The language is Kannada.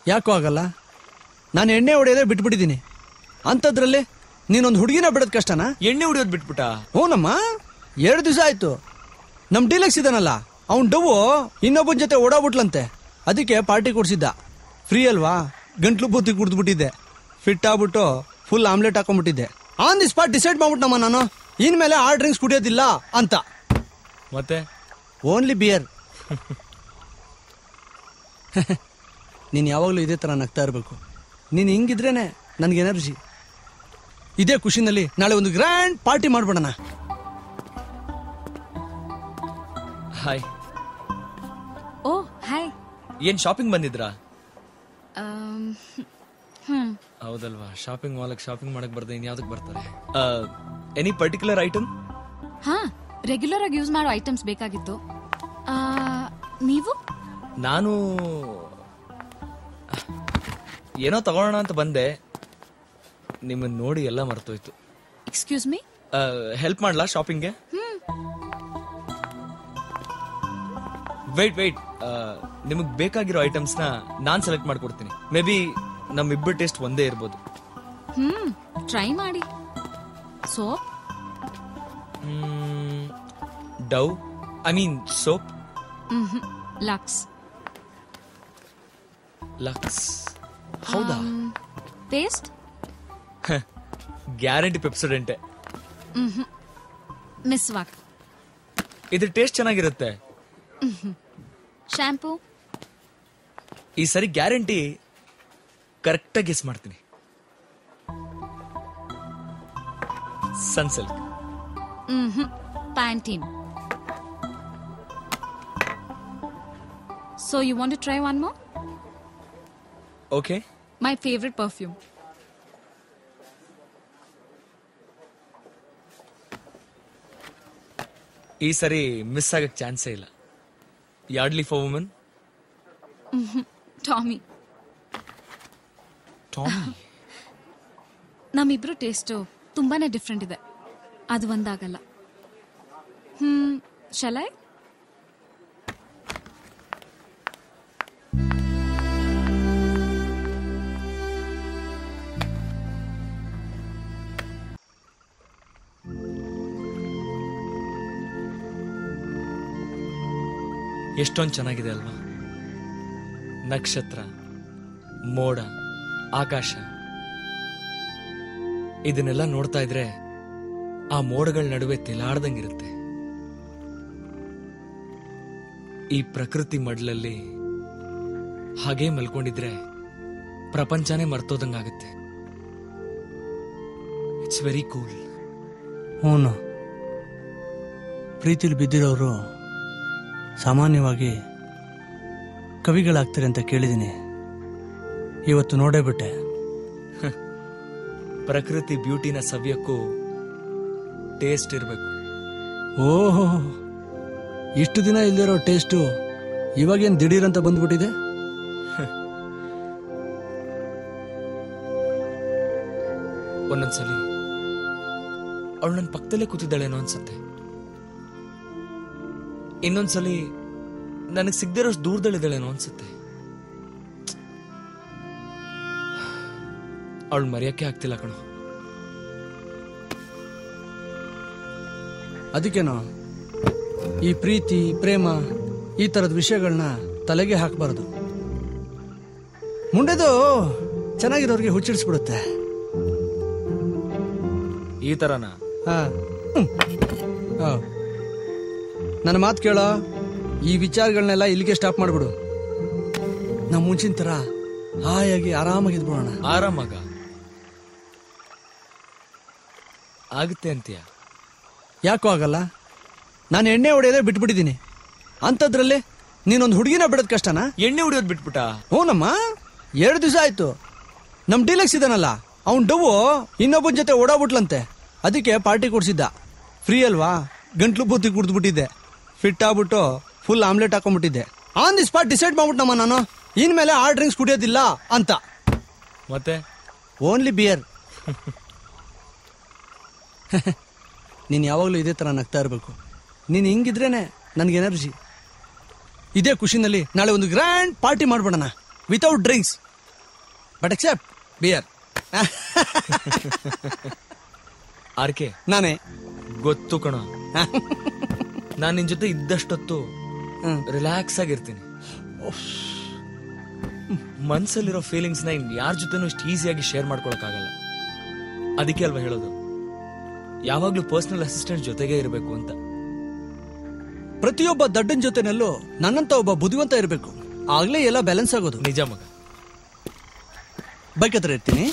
ಯಾಕೋ ಆಗಲ್ಲ? ನಾನು ಎಣ್ಣೆ ಹೊಡೆಯೋದೇ ಬಿಟ್ಬಿಟ್ಟಿದ್ದೀನಿ. ಅಂಥದ್ರಲ್ಲಿ ನೀನೊಂದು ಹುಡುಗಿನ ಬಿಡೋದು ಕಷ್ಟನಾ? ಎಣ್ಣೆ ಹೊಡಿಯೋದು ಬಿಟ್ಬಿಟ್ಟ? ಹ್ಞೂನಮ್ಮ, 2 ದಿವಸ ಆಯ್ತು. ನಮ್ಮ ಡೀಲಕ್ಸ್ ಇದಾನಲ್ಲ, ಅವ್ನು ಡವ್ವು ಇನ್ನೊಬ್ಬನ ಜೊತೆ ಓಡಾಬಿಟ್ಲಂತೆ. ಅದಕ್ಕೆ ಪಾರ್ಟಿ ಕೊಡ್ಸಿದ್ದ. ಫ್ರೀ ಅಲ್ವಾ, ಗಂಟ್ಲು ಬೂತಿ ಕುಡ್ದ್ಬಿಟ್ಟಿದ್ದೆ. ಫಿಟ್ ಆಗ್ಬಿಟ್ಟು ಫುಲ್ ಆಮ್ಲೆಟ್ ಹಾಕೊಂಡ್ಬಿಟ್ಟಿದ್ದೆ. ಆನ್ ದಿ ಸ್ಪಾಟ್ ಡಿಸೈಡ್ ಮಾಡ್ಬಿಟ್ಟಮ್ಮ ನಾನು, ಇನ್ಮೇಲೆ ಆ ಡ್ರಿಂಕ್ಸ್ ಕುಡಿಯೋದಿಲ್ಲ ಅಂತ. ಮತ್ತೆ ಓನ್ಲಿ ಬಿಯರ್. ನೀನು ಯಾವಾಗಲೂ ಇದೇ ಥರ ನಗ್ತಾ ಇರಬೇಕು. ನೀನು ಹಿಂಗಿದ್ರೇನೆ ನನಗೆ ಎನರ್ಜಿ. ಇದೇ ಖುಷಿನಲ್ಲಿ ನಾಳೆ ಒಂದು ಗ್ರ್ಯಾಂಡ್ ಪಾರ್ಟಿ ಮಾಡ್ಬಿಡೋಣ. ಹಾಯ್. ಓ ಹಾಯ್. ಏನ್ ಶಾಪಿಂಗ್ ಬಂದಿದ್ರಾ? ಹೌದಲ್ವಾ, ಶಾಪಿಂಗ್ ಮಾಲಕ್ ಶಾಪಿಂಗ್ ಮಾಡಕ್ ಬರ್ದೆ ಇನ್ಯಾವ್ದಕ್ ಬರ್ತಾರೆ? Any particular item? ಹಾ, ರೆಗ್ಯುಲರ್ ಆಗಿ ಯೂಸ್ ಮಾಡೋ ಐಟಮ್ಸ್ ಬೇಕಾಗಿತ್ತು. ನೀವು? ನಾನು ಏನೋ ತಗೊಳ್ಳೋಣ ಅಂತ ಬಂದೆ, ನಿಮ್ಮನ್ನ ನೋಡಿ ಎಲ್ಲ ಮರ್ತೋಯ್ತು. ಎಕ್ಸ್ಕ್ಯೂಸ್ ಮೀ, ಹೆಲ್ಪ್ ಮಾಡ್ಲಾ ಶಾಪಿಂಗ್ಗೆ? ವೇಟ್, ನಿಮಗ್ ಬೇಕಾಗಿರೋ ಐಟಮ್ಸ್ ನ ನಾನ್ ಸೆಲೆಕ್ಟ್ ಮಾಡ್ಕೊಡ್ತೀನಿ. ಮೇ ಬಿ ನಮ್ಮಿಬ್ಬರ ಟೇಸ್ಟ್ ಒಂದೇ ಇರ್ಬೋದು. ಟ್ರೈ ಮಾಡಿ. Soap? Dove, I mean soap. Lux. Lux? ಹೌದಾ? ಪೇಸ್ಟ್? ಗ್ಯಾರಂಟಿ ಪೆಪ್ಸೋಡೆಂಟೆ. ಮಿಸ್ವಾಕ್. ಇದ್ರ ಟೇಸ್ಟ್ ಚೆನ್ನಾಗಿರುತ್ತೆ. ಶಾಂಪೂ? ಈ ಸರಿ ಗ್ಯಾರಂಟಿ ಕರೆಕ್ಟಾಗಿ ಗೆಸ್ ಮಾಡ್ತೀನಿ. Sunsilk. Pantene. So you want to try one more? Okay. My favorite perfume. ಈ ಸರಿ ಮಿಸ್ ಆಗಕ್ ಚಾನ್ಸೇ ಇಲ್ಲ. Yardley for woman. ಟಾಮಿ. ನಮ್ಮಿಬ್ರು ಟೇಸ್ಟು ತುಂಬಾನೇ ಡಿಫ್ರೆಂಟ್ ಇದೆ, ಅದು ಒಂದಾಗಲ್ಲ. Shall I? ಎಷ್ಟೊಂದು ಚೆನ್ನಾಗಿದೆ ಅಲ್ವಾ? ನಕ್ಷತ್ರ, ಮೋಡ, ಆಕಾಶ, ಇದನ್ನೆಲ್ಲ ನೋಡ್ತಾ ಇದ್ರೆ ಆ ಮೋಡಗಳ ನಡುವೆ ತೇಲಾಡ್ದಂಗಿರುತ್ತೆ. ಈ ಪ್ರಕೃತಿ ಮಡ್ಲಲ್ಲಿ ಹಾಗೇ ಮಲ್ಕೊಂಡಿದ್ರೆ ಪ್ರಪಂಚನೇ ಮರ್ತೋದಂಗಾಗುತ್ತೆ. It's very cool. ಹ್ಞೂ, ಪ್ರೀತಿಲಿ ಬಿದ್ದಿರೋರು ಸಾಮಾನ್ಯವಾಗಿ ಕವಿಗಳಾಗ್ತಾರೆ ಅಂತ ಕೇಳಿದ್ದೀನಿ. ಇವತ್ತು ನೋಡೇ ಬಿಟ್ಟೆ. ಪ್ರಕೃತಿ ಬ್ಯೂಟಿನ ಸವಿಯಕ್ಕೂ ಟೇಸ್ಟ್ ಇರಬೇಕು. ಓಹೋ, ಇಷ್ಟು ದಿನ ಇಲ್ಲಿರೋ ಟೇಸ್ಟು ಇವಾಗೇನು ದಿಢೀರಂತ ಬಂದ್ಬಿಟ್ಟಿದೆ? ಒಂದೊಂದ್ಸಲಿ ಅವಳು ನನ್ನ ಪಕ್ಕದಲ್ಲೇ ಕೂತಿದ್ದಾಳೇನೋ ಅನ್ಸುತ್ತೆ. ಇನ್ನೊಂದ್ಸಲಿ ನನಗೆ ಸಿಗದಿರೋಷ್ಟು ದೂರದಲ್ಲಿದ್ದಾಳೇನೋ ಅನ್ಸುತ್ತೆ. ಅವಳು ಮರೆಯಕ್ಕೆ ಆಗ್ತಿಲ್ಲ ಕಣೋ. ಅದಕ್ಕೇನೋ ಈ ಪ್ರೀತಿ, ಪ್ರೇಮ, ಈ ಥರದ ವಿಷಯಗಳನ್ನ ತಲೆಗೆ ಹಾಕಬಾರ್ದು. ಮುಂಡೆದು ಚೆನ್ನಾಗಿರೋರಿಗೆ ಹುಚ್ಚಿಡಿಸ್ಬಿಡುತ್ತೆ. ಈ ಥರನಾ? ನನ್ನ ಮಾತು ಕೇಳೋ, ಈ ವಿಚಾರಗಳನ್ನೆಲ್ಲ ಇಲ್ಲಿಗೆ ಸ್ಟಾಪ್ ಮಾಡ್ಬಿಡು. ನಾವು ಮುಂಚಿನ ಥರ ಹಾಯಾಗಿ ಆರಾಮಾಗಿದ್ಬಿಡೋಣ. ಆರಾಮಾಗ ಆಗುತ್ತೆ ಅಂತೀಯ? ಯಾಕೋ ಆಗಲ್ಲ? ನಾನು ಎಣ್ಣೆ ಹೊಡೆಯೋದೇ ಬಿಟ್ಬಿಟ್ಟಿದ್ದೀನಿ. ಅಂಥದ್ರಲ್ಲಿ ನೀನೊಂದು ಹುಡುಗಿನ ಬಿಡೋದು ಕಷ್ಟನಾ? ಎಣ್ಣೆ ಹೊಡಿಯೋದು ಬಿಟ್ಬಿಟ್ಟ? ಹ್ಞೂನಮ್ಮ, 2 ದಿವಸ ಆಯ್ತು. ನಮ್ಮ ಡೀಲಕ್ಸ್ ಇದಾನಲ್ಲ, ಅವ್ನು ಡವ್ವು ಇನ್ನೊಬ್ಬನ ಜೊತೆ ಓಡಾಬಿಟ್ಲಂತೆ. ಅದಕ್ಕೆ ಪಾರ್ಟಿ ಕೊಡ್ಸಿದ್ದ. ಫ್ರೀ ಅಲ್ವಾ, ಗಂಟ್ಲು ಬೂತಿ ಕುಡ್ದ್ಬಿಟ್ಟಿದ್ದೆ. ಫಿಟ್ ಆಗ್ಬಿಟ್ಟು ಫುಲ್ ಆಮ್ಲೆಟ್ ಹಾಕೊಂಡ್ಬಿಟ್ಟಿದ್ದೆ. ಆನ್ ದಿ ಸ್ಪಾಟ್ ಡಿಸೈಡ್ ಮಾಡ್ಬಿಟ್ಟಮ್ಮ ನಾನು, ಇನ್ಮೇಲೆ ಆ ಡ್ರಿಂಕ್ಸ್ ಕುಡಿಯೋದಿಲ್ಲ ಅಂತ. ಮತ್ತೆ ಓನ್ಲಿ ಬಿಯರ್. ನೀನು ಯಾವಾಗಲೂ ಇದೇ ಥರ ನಗ್ತಾ ಇರಬೇಕು. ನೀನು ಹಿಂಗಿದ್ರೇನೆ ನನಗೆ ಎನರ್ಜಿ. ಇದೇ ಖುಷಿನಲ್ಲಿ ನಾಳೆ ಒಂದು ಗ್ರ್ಯಾಂಡ್ ಪಾರ್ಟಿ ಮಾಡ್ಬಿಡೋಣ, without drinks. But except beer. R K ನಾನೇ. ಗೊತ್ತು ಕಣ. ನಾನ್ ನಿನ್ ಜೊತೆ ಇದ್ದಷ್ಟೊತ್ತು ರಿಲ್ಯಾಕ್ಸ್ ಆಗಿರ್ತೀನಿ. ಮನ್ಸಲ್ಲಿರೋ ಫೀಲಿಂಗ್ಸ್ ನ ಯಾರ ಜೊತೆನೂ ಇಷ್ಟು ಈಸಿಯಾಗಿ ಶೇರ್ ಮಾಡ್ಕೊಳಕ್ಕಾಗಲ್ಲ. ಅದಕ್ಕೆ ಅಲ್ವಾ ಹೇಳೋದು, ಯಾವಾಗ್ಲೂ ಪರ್ಸನಲ್ ಅಸಿಸ್ಟೆಂಟ್ ಜೊತೆಗೆ ಇರಬೇಕು ಅಂತ. ಪ್ರತಿಯೊಬ್ಬ ದಡ್ಡನ್ ಜೊತೆನಲ್ಲೂ ನನ್ನಂತ ಒಬ್ಬ ಬುದ್ಧಿವಂತ ಇರಬೇಕು, ಆಗ್ಲೇ ಎಲ್ಲ ಬ್ಯಾಲೆನ್ಸ್ ಆಗೋದು. ನಿಜ ಮಗ. ಬೈಕ್ ಹತ್ರ ಇರ್ತೀನಿ.